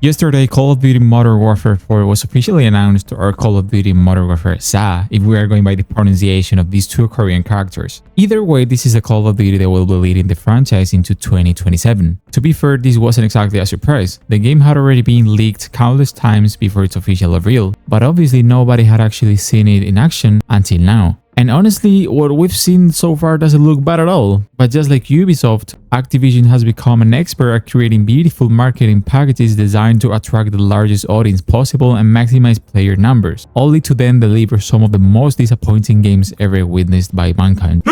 Yesterday, Call of Duty Modern Warfare 4 was officially announced, or Call of Duty Modern Warfare SA, if we are going by the pronunciation of these two Korean characters. Either way, this is a Call of Duty that will be leading the franchise into 2027. To be fair, this wasn't exactly a surprise. The game had already been leaked countless times before its official reveal, but obviously nobody had actually seen it in action until now. And honestly, what we've seen so far doesn't look bad at all. But just like Ubisoft, Activision has become an expert at creating beautiful marketing packages designed to attract the largest audience possible and maximize player numbers, only to then deliver some of the most disappointing games ever witnessed by mankind.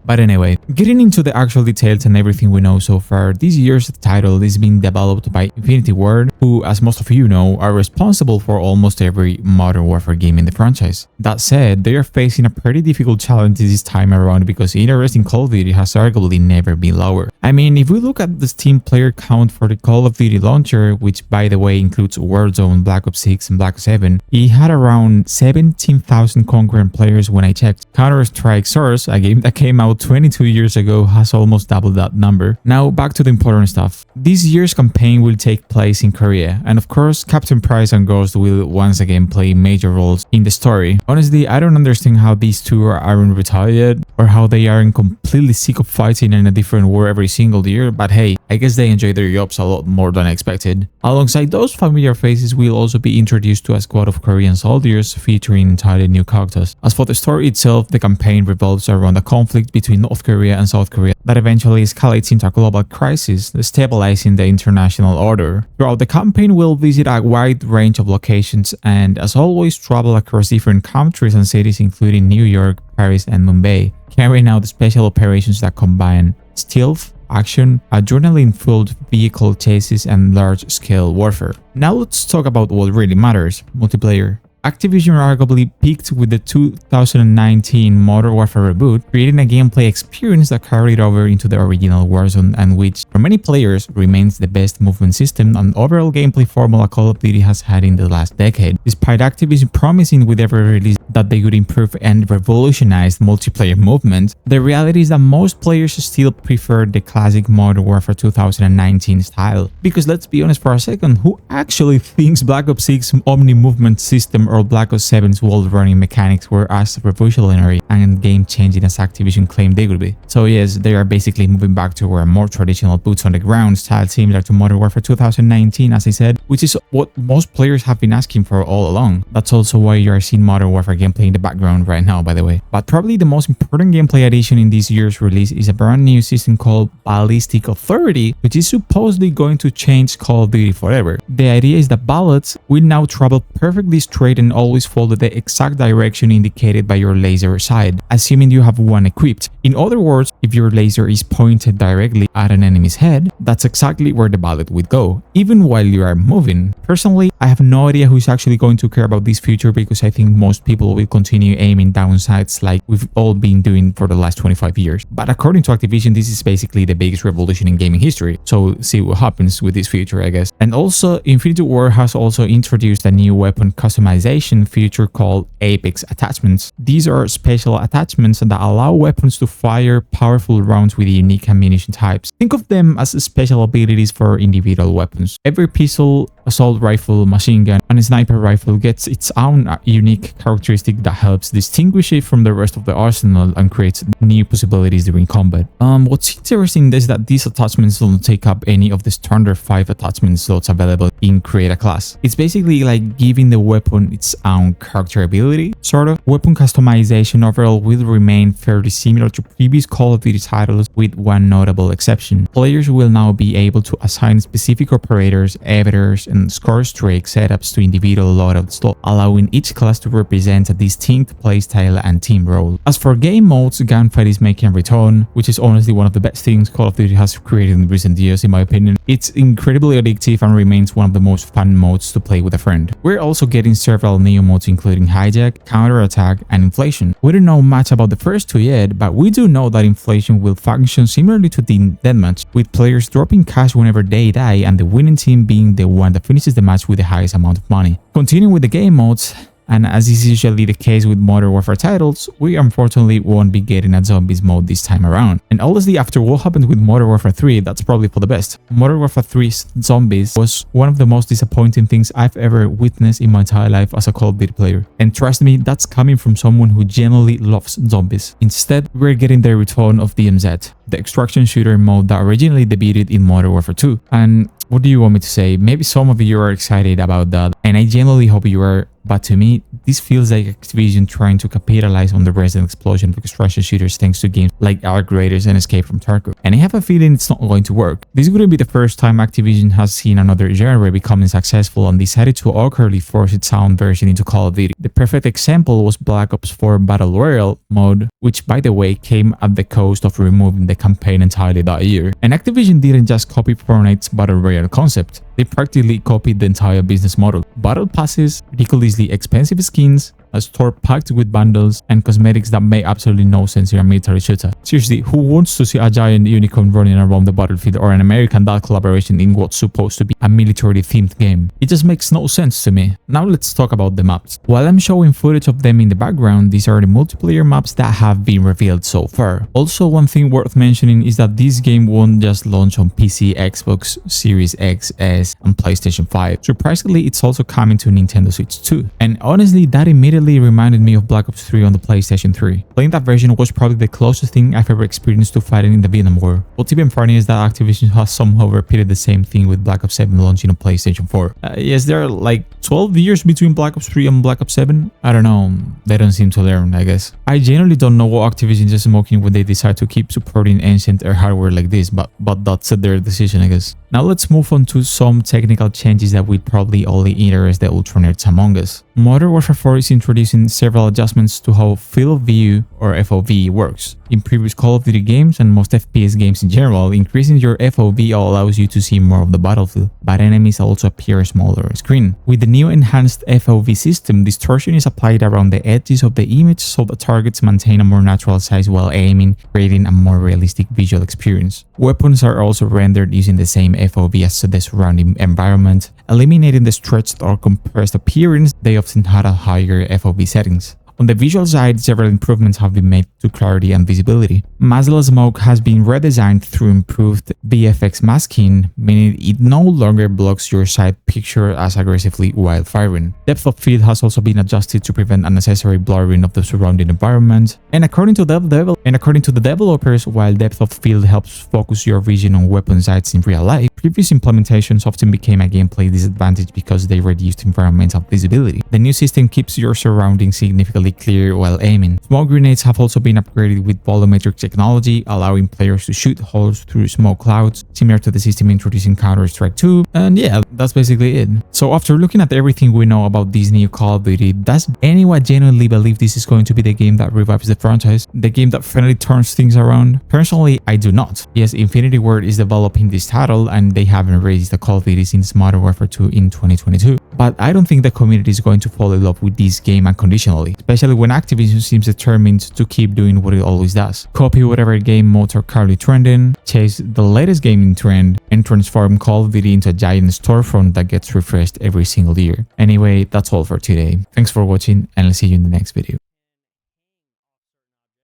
But anyway, getting into the actual details and everything we know so far, this year's title is being developed by Infinity Ward, who, as most of you know, are responsible for almost every Modern Warfare game in the franchise. That said, they are facing a pretty difficult challenge this time around because interest in Call of Duty has arguably never been lower. I mean, if we look at the Steam player count for the Call of Duty launcher, which by the way includes Warzone, Black Ops 6 and Black Ops 7, it had around 17,000 concurrent players when I checked. Counter-Strike Source, a game that came out 22 years ago, has almost doubled that number. Now back to the important stuff. This year's campaign will take place in Korea, and of course Captain Price and Ghost will once again play major roles in the story. Honestly, I don't understand how these two aren't retired, or how they aren't completely sick of fighting in a different war every single year, but hey, I guess they enjoy their jobs a lot more than expected. Alongside those familiar faces, we'll also be introduced to a squad of Korean soldiers featuring entirely new characters. As for the story itself, the campaign revolves around a conflict between North Korea and South Korea that eventually escalates into a global crisis, destabilizing the international order. Throughout the campaign, we'll visit a wide range of locations and, as always, travel across different countries and cities including New York, Paris and Mumbai, carrying out special operations that combine stealth, action, adrenaline-fueled vehicle chases and large-scale warfare. Now let's talk about what really matters: multiplayer. Activision arguably peaked with the 2019 Modern Warfare reboot, creating a gameplay experience that carried over into the original Warzone and which, for many players, remains the best movement system and overall gameplay formula Call of Duty has had in the last decade. Despite Activision promising with every release that they would improve and revolutionize multiplayer movement, the reality is that most players still prefer the classic Modern Warfare 2019 style. Because let's be honest for a second, who actually thinks Black Ops 6 Omni movement system or Black Ops 7's wall-running mechanics were as revolutionary and game-changing as Activision claimed they would be? So yes, they are basically moving back to a more traditional boots-on-the-ground style similar to Modern Warfare 2019, as I said, which is what most players have been asking for all along. That's also why you are seeing Modern Warfare gameplay in the background right now, by the way. But probably the most important gameplay addition in this year's release is a brand new system called Ballistic Authority, which is supposedly going to change Call of Duty forever. The idea is that bullets will now travel perfectly straight and always follow the exact direction indicated by your laser sight, assuming you have one equipped. In other words, if your laser is pointed directly at an enemy's head, that's exactly where the bullet would go, even while you are moving. Personally, I have no idea who's actually going to care about this feature because I think most people will continue aiming down sights like we've all been doing for the last 25 years. But according to Activision, this is basically the biggest revolution in gaming history, so see what happens with this feature, I guess. And also, Infinity Ward has also introduced a new weapon customization feature called Apex attachments. These are special attachments that allow weapons to fire powerful rounds with unique ammunition types. Think of them as special abilities for individual weapons. Every pistol, assault rifle, machine gun, and sniper rifle gets its own unique characteristic that helps distinguish it from the rest of the arsenal and creates new possibilities during combat. What's interesting is that these attachments don't take up any of the standard 5 attachment slots available in Create a Class. It's basically like giving the weapon its own character ability, sort of. Weapon customization overall will remain fairly similar to previous Call of Duty titles with one notable exception. Players will now be able to assign specific operators, avatars, and score streak setups to individual loadout slots, allowing each class to represent a distinct playstyle and team role. As for game modes, gunfight is making a return, which is honestly one of the best things Call of Duty has created in recent years in my opinion. It's incredibly addictive and remains one of the most fun modes to play with a friend. We're also getting several new modes including hijack, counterattack, and inflation. We don't know much about the first two yet, but we do know that inflation will function similarly to the deathmatch, with players dropping cash whenever they die and the winning team being the one that finishes the match with the highest amount of money. Continuing with the game modes, And as is usually the case with Modern Warfare titles, we unfortunately won't be getting a zombies mode this time around. And honestly, after what happened with Modern Warfare 3, that's probably for the best. Modern Warfare 3's zombies was one of the most disappointing things I've ever witnessed in my entire life as a Call of Duty player. And trust me, that's coming from someone who genuinely loves zombies. Instead, we're getting the return of DMZ, the extraction shooter mode that originally debuted in Modern Warfare 2. And what do you want me to say? Maybe some of you are excited about that, and I genuinely hope you are. But to me, this feels like Activision trying to capitalize on the recent explosion of extraction shooters thanks to games like Arc Raiders and Escape from Tarkov. And I have a feeling it's not going to work. This wouldn't be the first time Activision has seen another genre becoming successful and decided to awkwardly force its own version into Call of Duty. The perfect example was Black Ops 4 Battle Royale mode, which by the way came at the cost of removing the campaign entirely that year. And Activision didn't just copy Fortnite's Battle Royale concept. They practically copied the entire business model. Battle passes, ridiculously expensive skins, a store packed with bundles, and cosmetics that make absolutely no sense in a military shooter. Seriously, who wants to see a giant unicorn running around the battlefield or an American dad collaboration in what's supposed to be a military-themed game? It just makes no sense to me. Now let's talk about the maps. While I'm showing footage of them in the background, these are the multiplayer maps that have been revealed so far. Also, one thing worth mentioning is that this game won't just launch on PC, Xbox Series X, S, and PlayStation 5. Surprisingly, it's also coming to Nintendo Switch 2. And honestly, that immediately reminded me of Black Ops 3 on the PlayStation 3. Playing that version was probably the closest thing I've ever experienced to fighting in the Vietnam War. What's even funny is that Activision has somehow repeated the same thing with Black Ops 7 launching on PlayStation 4. Yes, there are like 12 years between Black Ops 3 and Black Ops 7. I don't know, they don't seem to learn, I guess. I genuinely don't know what Activision is smoking when they decide to keep supporting ancient hardware like this, but that's their decision, I guess. Now let's move on to some technical changes that will probably only interest the ultra nerds among us. Modern Warfare 4 is introducing several adjustments to how field of view or FOV works. In previous Call of Duty games and most FPS games in general, increasing your FOV allows you to see more of the battlefield, but enemies also appear smaller on screen. With the new enhanced FOV system, distortion is applied around the edges of the image so the targets maintain a more natural size while aiming, creating a more realistic visual experience. Weapons are also rendered using the same FOV as the surrounding environment, eliminating the stretched or compressed appearance they often had at higher FOV settings. On the visual side, several improvements have been made to clarity and visibility. Muzzle smoke has been redesigned through improved VFX masking, meaning it no longer blocks your side picture as aggressively while firing. Depth of field has also been adjusted to prevent unnecessary blurring of the surrounding environment. And according to the developers, while depth of field helps focus your vision on weapon sights in real life, previous implementations often became a gameplay disadvantage because they reduced environmental visibility. The new system keeps your surroundings significantly clear while aiming. Smoke grenades have also been upgraded with volumetric technology, allowing players to shoot holes through smoke clouds, similar to the system introduced in Counter-Strike 2. And yeah, that's basically it. So after looking at everything we know about this new Call of Duty, does anyone genuinely believe this is going to be the game that revives the franchise? The game that finally turns things around? Personally, I do not. Yes, Infinity Ward is developing this title and they haven't released the Call of Duty since Modern Warfare 2 in 2022. But I don't think the community is going to fall in love with this game unconditionally, especially when Activision seems determined to keep doing what it always does. Copy whatever game modes are currently trending, chase the latest gaming trend, and transform Call of Duty into a giant storefront that gets refreshed every single year. Anyway, that's all for today. Thanks for watching and I'll see you in the next video.